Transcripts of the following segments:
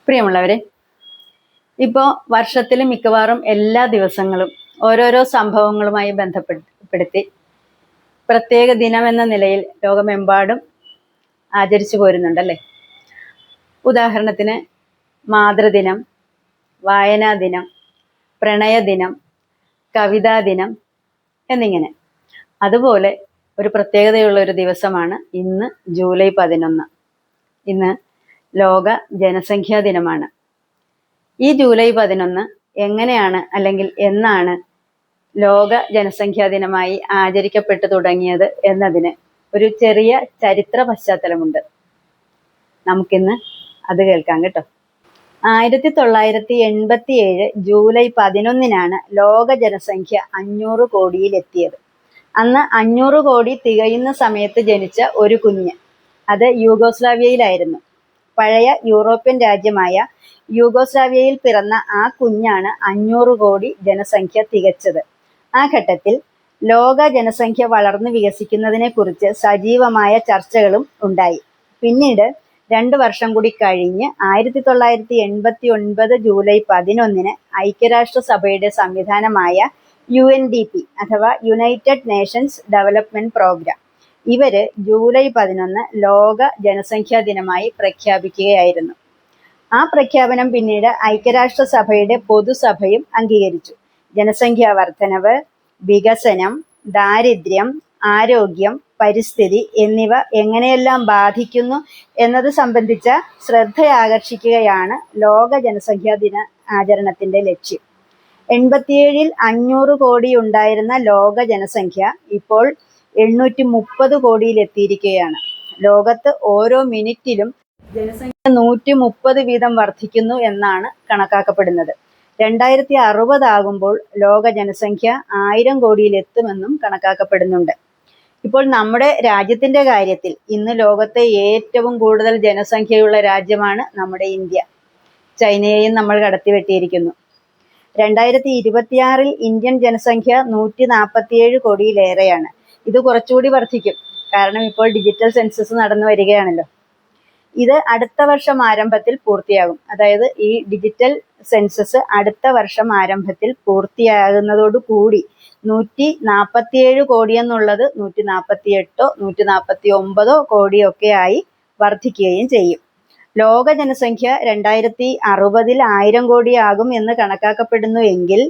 പ്രിയമുള്ളവരെ, ഇപ്പോൾ വർഷത്തിൽ മിക്കവാറും എല്ലാ ദിവസങ്ങളും ഓരോരോ സംഭവങ്ങളുമായി ബന്ധപ്പെടുത്തി പ്രത്യേക ദിനമെന്ന നിലയിൽ ലോകമെമ്പാടും ആചരിച്ചു പോരുന്നുണ്ടല്ലേ. ഉദാഹരണത്തിന് മാതൃദിനം, വായനാ ദിനം, പ്രണയദിനം, കവിതാ ദിനം എന്നിങ്ങനെ. അതുപോലെ ഒരു പ്രത്യേകതയുള്ള ഒരു ദിവസമാണ് ഇന്ന് ജൂലൈ 11. ഇന്ന് ലോക ജനസംഖ്യാ ദിനമാണ്. ഈ ജൂലൈ 11 എങ്ങനെയാണ് അല്ലെങ്കിൽ എന്നാണ് ലോക ജനസംഖ്യാ ദിനമായി ആചരിക്കപ്പെട്ടു തുടങ്ങിയത് എന്നതിന് ഒരു ചെറിയ ചരിത്ര പശ്ചാത്തലമുണ്ട്. നമുക്കിന്ന് അത് കേൾക്കാം കേട്ടോ. 1987 ജൂലൈ 11 ലോക ജനസംഖ്യ 500 കോടിയിലെത്തിയത്. അന്ന് 500 കോടി തികയുന്ന സമയത്ത് ജനിച്ച ഒരു കുഞ്ഞ്, അത് യൂഗോസ്ലാവിയയിലായിരുന്നു. പഴയ യൂറോപ്യൻ രാജ്യമായ യൂഗോസ്ലാവിയയിൽ പിറന്ന ആ കുഞ്ഞാണ് 500 കോടി ജനസംഖ്യ തികച്ചത്. ആ ഘട്ടത്തിൽ ലോക ജനസംഖ്യ വളർന്നു വികസിക്കുന്നതിനെ കുറിച്ച് സജീവമായ ചർച്ചകളും ഉണ്ടായി. പിന്നീട് 2 വർഷം കൂടി കഴിഞ്ഞ് 1989 ജൂലൈ 11 ഐക്യരാഷ്ട്രസഭയുടെ സംവിധാനമായ UNDP അഥവാ യുണൈറ്റഡ് നേഷൻസ് ഡെവലപ്മെന്റ് പ്രോഗ്രാം ഇവര് ജൂലൈ 11 ലോക ജനസംഖ്യാ ദിനമായി പ്രഖ്യാപിക്കുകയായിരുന്നു. ആ പ്രഖ്യാപനം പിന്നീട് ഐക്യരാഷ്ട്രസഭയുടെ പൊതുസഭയും അംഗീകരിച്ചു. ജനസംഖ്യാ വർധനവ്, വികസനം, ദാരിദ്ര്യം, ആരോഗ്യം, പരിസ്ഥിതി എന്നിവ എങ്ങനെയെല്ലാം ബാധിക്കുന്നു എന്നത് സംബന്ധിച്ച ശ്രദ്ധയാകർഷിക്കുകയാണ് ലോക ജനസംഖ്യാ ദിന ആചരണത്തിന്റെ ലക്ഷ്യം. 87 500 കോടി ഉണ്ടായിരുന്ന ലോക ജനസംഖ്യ ഇപ്പോൾ 830 കോടിയിലെത്തിയിരിക്കുകയാണ്. ലോകത്ത് ഓരോ മിനിറ്റിലും ജനസംഖ്യ 130 വീതം വർദ്ധിക്കുന്നു എന്നാണ് കണക്കാക്കപ്പെടുന്നത്. 2060 ആകുമ്പോൾ ലോക ജനസംഖ്യ 1000 കോടിയിലെത്തുമെന്നും കണക്കാക്കപ്പെടുന്നുണ്ട്. ഇപ്പോൾ നമ്മുടെ രാജ്യത്തിന്റെ കാര്യത്തിൽ ഇന്ന് ലോകത്തെ ഏറ്റവും കൂടുതൽ ജനസംഖ്യയുള്ള രാജ്യമാണ് നമ്മുടെ ഇന്ത്യ. ചൈനയെയും നമ്മൾ കടത്തിവെട്ടിയിരിക്കുന്നു. 2026 ഇന്ത്യൻ ജനസംഖ്യ 147 കോടിയിലേറെയാണ്. ഇത് കുറച്ചുകൂടി വർദ്ധിക്കും, കാരണം ഇപ്പോൾ ഡിജിറ്റൽ സെൻസസ് നടന്നു വരികയാണല്ലോ. ഇത് അടുത്ത വർഷം ആരംഭത്തിൽ പൂർത്തിയാകും. അതായത് ഈ ഡിജിറ്റൽ സെൻസസ് അടുത്ത വർഷം ആരംഭത്തിൽ പൂർത്തിയാകുന്നതോടുകൂടി 147 കോടി എന്നുള്ളത് 148 149 കോടിയൊക്കെ ആയി വർദ്ധിക്കുകയും ചെയ്യും. ലോക ജനസംഖ്യ 2060 1000 കോടിയാകും എന്ന് കണക്കാക്കപ്പെടുന്നു എങ്കിൽ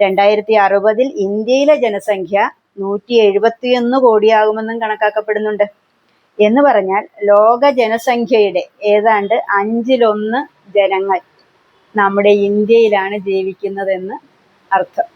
2060 ഇന്ത്യയിലെ ജനസംഖ്യ 171 കോടിയാകുമെന്നും കണക്കാക്കപ്പെടുന്നുണ്ട്. എന്ന് പറഞ്ഞാൽ ലോക ജനസംഖ്യയുടെ ഏതാണ്ട് 1/5 ജനങ്ങൾ നമ്മുടെ ഇന്ത്യയിലാണ് ജീവിക്കുന്നതെന്ന് അർത്ഥം.